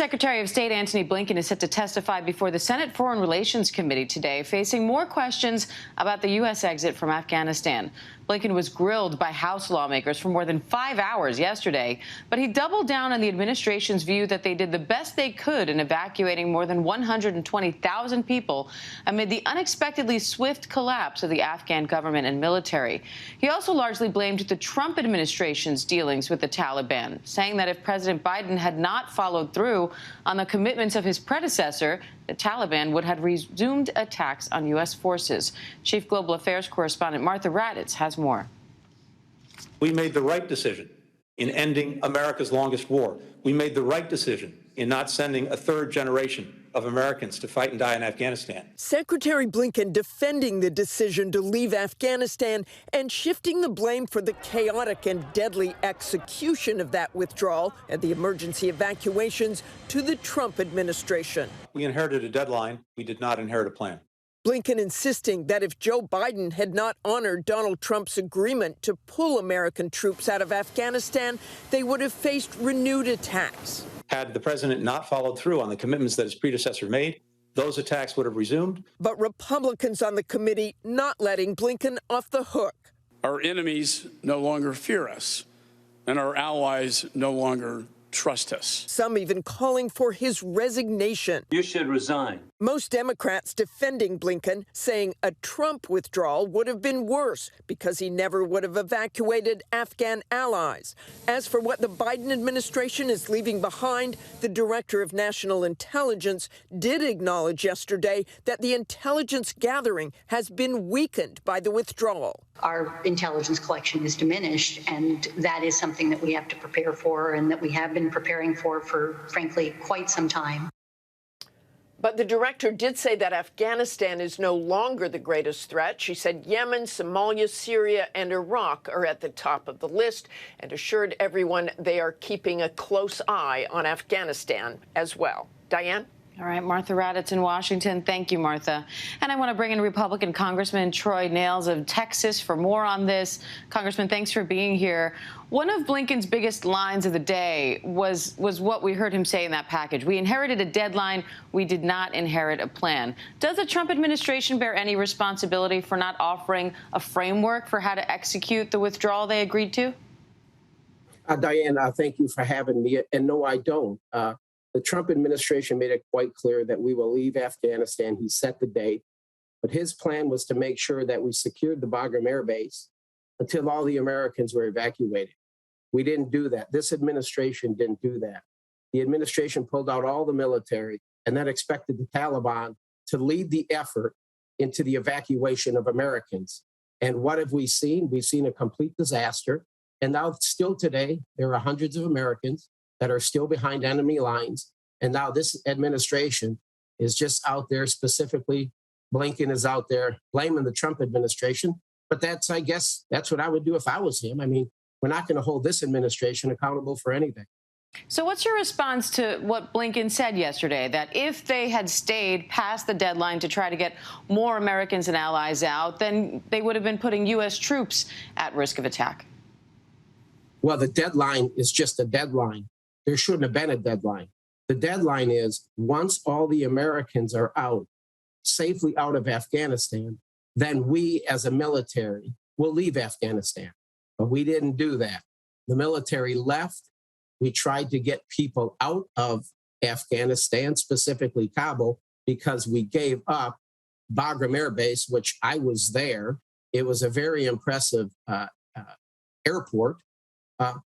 Secretary of State Antony Blinken is set to testify before the Senate Foreign Relations Committee today, facing more questions about the U.S. exit from Afghanistan. Blinken was grilled by House lawmakers for more than 5 hours yesterday, but he doubled down on the administration's view that they did the best they could in evacuating more than 120,000 people amid the unexpectedly swift collapse of the Afghan government and military. He also largely blamed the Trump administration's dealings with the Taliban, saying that if President Biden had not followed through on the commitments of his predecessor, the Taliban would have resumed attacks on U.S. forces. Chief Global Affairs correspondent Martha Raddatz has more. We made the right decision in ending America's longest war. We made the right decision in not sending a third generation of Americans to fight and die in Afghanistan. Secretary Blinken defending the decision to leave Afghanistan and shifting the blame for the chaotic and deadly execution of that withdrawal and the emergency evacuations to the Trump administration. We inherited a deadline. We did not inherit a plan. Blinken insisting that if Joe Biden had not honored Donald Trump's agreement to pull American troops out of Afghanistan, they would have faced renewed attacks. Had the president not followed through on the commitments that his predecessor made, those attacks would have resumed. But Republicans on the committee not letting Blinken off the hook. Our enemies no longer fear us, and our allies no longer trust us. Some even calling for his resignation. You should resign. Most Democrats defending Blinken, saying a Trump withdrawal would have been worse because he never would have evacuated Afghan allies. As for what the Biden administration is leaving behind, the director of national intelligence did acknowledge yesterday that the intelligence gathering has been weakened by the withdrawal. Our intelligence collection is diminished, and that is something that we have to prepare for and that we have been preparing for, frankly, quite some time. But the director did say that Afghanistan is no longer the greatest threat. She said Yemen, Somalia, Syria, and Iraq are at the top of the list and assured everyone they are keeping a close eye on Afghanistan as well. Diane? All right, Martha Raddatz in Washington. Thank you, Martha. And I want to bring in Republican Congressman Nels of Texas for more on this. Congressman, thanks for being here. One of Blinken's biggest lines of the day was what we heard him say in that package. We inherited a deadline. We did not inherit a plan. Does the Trump administration bear any responsibility for not offering a framework for how to execute the withdrawal they agreed to? Diane, thank you for having me. And no, I don't. The Trump administration made it quite clear that we will leave Afghanistan. He set the date, but his plan was to make sure that we secured the Bagram Air Base until all the Americans were evacuated. We didn't do that. This administration didn't do that. The administration pulled out all the military and then expected the Taliban to lead the effort into the evacuation of Americans. And what have we seen? We've seen a complete disaster. And now, still today, there are hundreds of Americans that are still behind enemy lines. And now this administration is just out there, specifically Blinken is out there blaming the Trump administration. But I guess that's what I would do if I was him. I mean, we're not going to hold this administration accountable for anything. So what's your response to what Blinken said yesterday, that if they had stayed past the deadline to try to get more Americans and allies out, then they would have been putting U.S. troops at risk of attack? Well, the deadline is just a deadline. There shouldn't have been a deadline. The deadline is once all the Americans are out, safely out of Afghanistan, then we as a military will leave Afghanistan. But we didn't do that. The military left. We tried to get people out of Afghanistan, specifically Kabul, because we gave up Bagram Air Base, which I was there. It was a very impressive airport.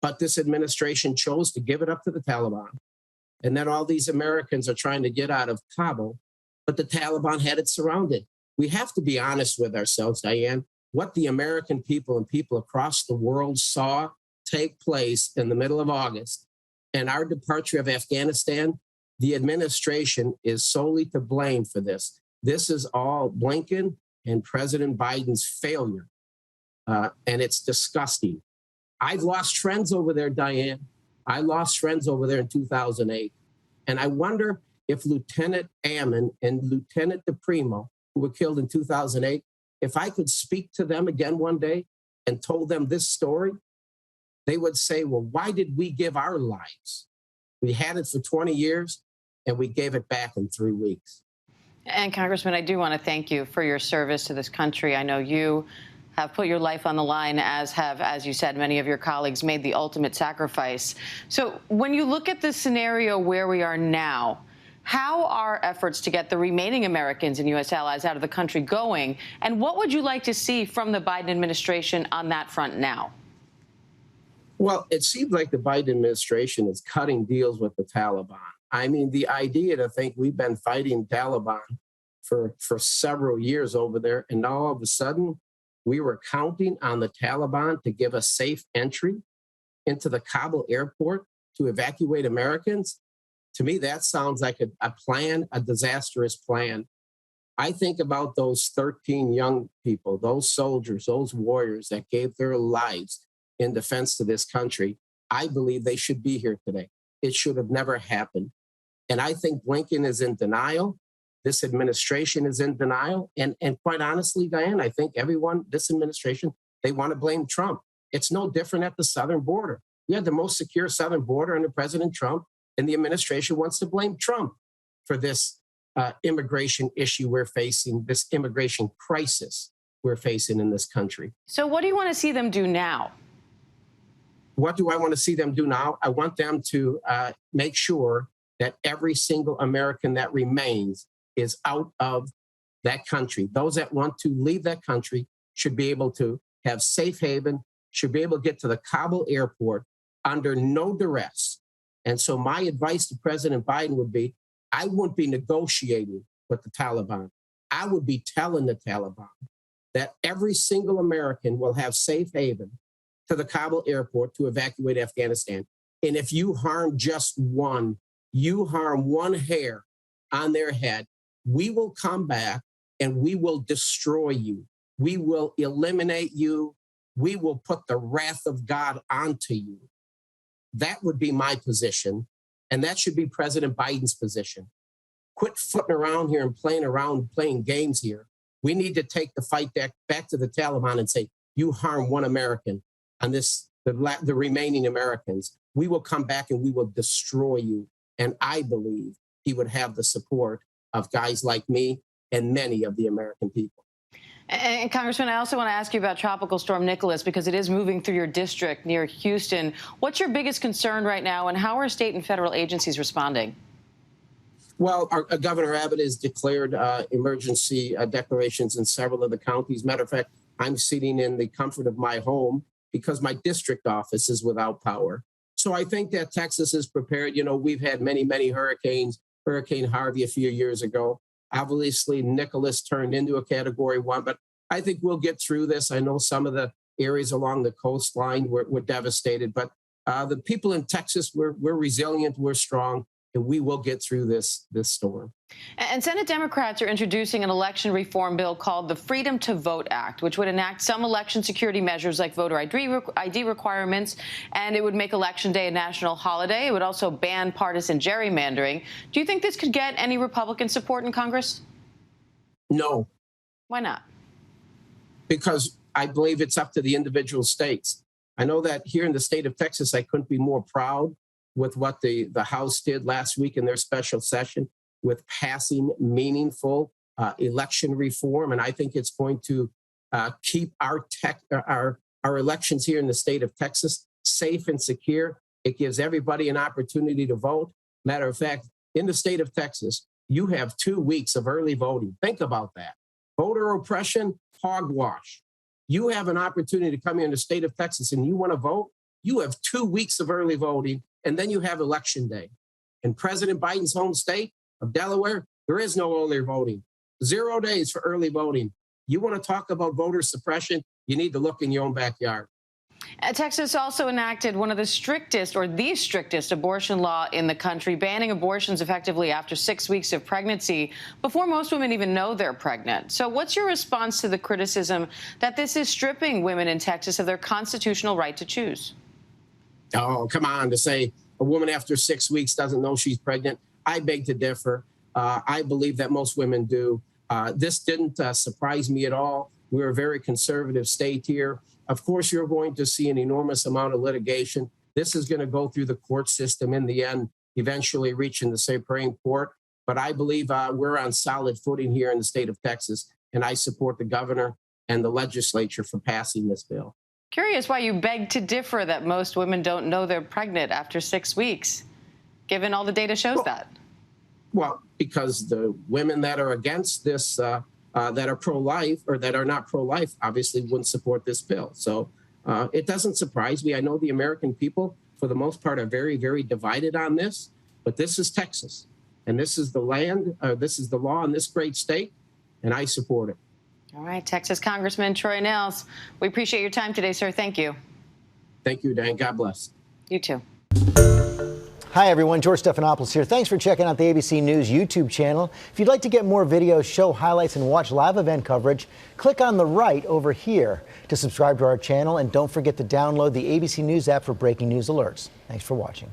But this administration chose to give it up to the Taliban. And then all these Americans are trying to get out of Kabul, but the Taliban had it surrounded. We have to be honest with ourselves, Diane. What the American people and people across the world saw take place in the middle of August and our departure of Afghanistan, the administration is solely to blame for this. This is all Blinken and President Biden's failure. And it's disgusting. I've lost friends over there, Diane. I lost friends over there in 2008. And I wonder if Lieutenant Ammon and Lieutenant DePrimo, who were killed in 2008, if I could speak to them again one day and told them this story, they would say, well, why did we give our lives? We had it for 20 years, and we gave it back in 3 weeks. And Congressman, I do want to thank you for your service to this country. I know you have put your life on the line, as have, as you said, many of your colleagues made the ultimate sacrifice. So when you look at the scenario where we are now, how are efforts to get the remaining Americans and U.S. allies out of the country going? And what would you like to see from the Biden administration on that front now? Well, it seems like the Biden administration is cutting deals with the Taliban. I mean, the idea to think we've been fighting Taliban for several years over there, and now all of a sudden we were counting on the Taliban to give us safe entry into the Kabul airport to evacuate Americans. To me, that sounds like a plan, a disastrous plan. I think about those 13 young people, those soldiers, those warriors that gave their lives in defense to this country. I believe they should be here today. It should have never happened. And I think Blinken is in denial. This administration is in denial. And quite honestly, Diane, I think everyone, this administration, they want to blame Trump. It's no different at the southern border. We had the most secure southern border under President Trump, and the administration wants to blame Trump for this immigration issue we're facing, this immigration crisis we're facing in this country. So what do you want to see them do now? What do I want to see them do now? I want them to make sure that every single American that remains is out of that country. Those that want to leave that country should be able to have safe haven, should be able to get to the Kabul airport under no duress. And so my advice to President Biden would be, I wouldn't be negotiating with the Taliban. I would be telling the Taliban that every single American will have safe haven to the Kabul airport to evacuate Afghanistan. And if you harm just one, you harm one hair on their head, we will come back and we will destroy you. We will eliminate you. We will put the wrath of God onto you. That would be my position. And that should be President Biden's position. Quit footing around here and playing games here. We need to take the fight back to the Taliban and say, you harm one American on this, the remaining Americans. We will come back and we will destroy you. And I believe he would have the support of guys like me and many of the American people. And Congressman, I also want to ask you about Tropical Storm Nicholas, because it is moving through your district near Houston. What's your biggest concern right now, and how are state and federal agencies responding? Well, our Governor Abbott has declared emergency declarations in several of the counties. Matter of fact, I'm sitting in the comfort of my home because my district office is without power. So I think that Texas is prepared. You know, we've had many, many hurricanes. Hurricane Harvey a few years ago. Obviously, Nicholas turned into a Category 1, but I think we'll get through this. I know some of the areas along the coastline were devastated, but the people in Texas, we're resilient, we're strong, and we will get through this storm. And Senate Democrats are introducing an election reform bill called the Freedom to Vote Act, which would enact some election security measures like voter ID requirements, and it would make Election Day a national holiday. It would also ban partisan gerrymandering. Do you think this could get any Republican support in Congress? No. Why not? Because I believe it's up to the individual states. I know that here in the state of Texas, I couldn't be more proud with what the House did last week in their special session with passing meaningful election reform. And I think it's going to keep our elections here in the state of Texas safe and secure. It gives everybody an opportunity to vote. Matter of fact, in the state of Texas, you have 2 weeks of early voting. Think about that. Voter oppression, hogwash. You have an opportunity to come here in the state of Texas and you want to vote. You have 2 weeks of early voting, and then you have Election Day. In President Biden's home state of Delaware, there is no early voting. 0 days for early voting. You want to talk about voter suppression? You need to look in your own backyard. Texas also enacted one of the strictest, or the strictest, abortion law in the country, banning abortions effectively after 6 weeks of pregnancy, before most women even know they're pregnant. So what's your response to the criticism that this is stripping women in Texas of their constitutional right to choose? Oh, come on, to say a woman after 6 weeks doesn't know she's pregnant. I beg to differ. I believe that most women do. This didn't surprise me at all. We're a very conservative state here. Of course, you're going to see an enormous amount of litigation. This is going to go through the court system in the end. eventually reaching the Supreme Court. But I believe we're on solid footing here in the state of Texas, and I support the governor and the legislature for passing this bill. Curious why you beg to differ that most women don't know they're pregnant after 6 weeks, given all the data shows that. Well, because the women that are against this, that are pro-life or that are not pro-life, obviously wouldn't support this bill. So it doesn't surprise me. I know the American people, for the most part, are very, very divided on this. But this is Texas, and this is the land, this is the law in this great state, and I support it. All right, Texas Congressman Troy Nehls, we appreciate your time today, sir. Thank you. Thank you, Dan. God bless. You too. Hi, everyone. George Stephanopoulos here. Thanks for checking out the ABC News YouTube channel. If you'd like to get more videos, show highlights, and watch live event coverage, click on the right over here to subscribe to our channel. And don't forget to download the ABC News app for breaking news alerts. Thanks for watching.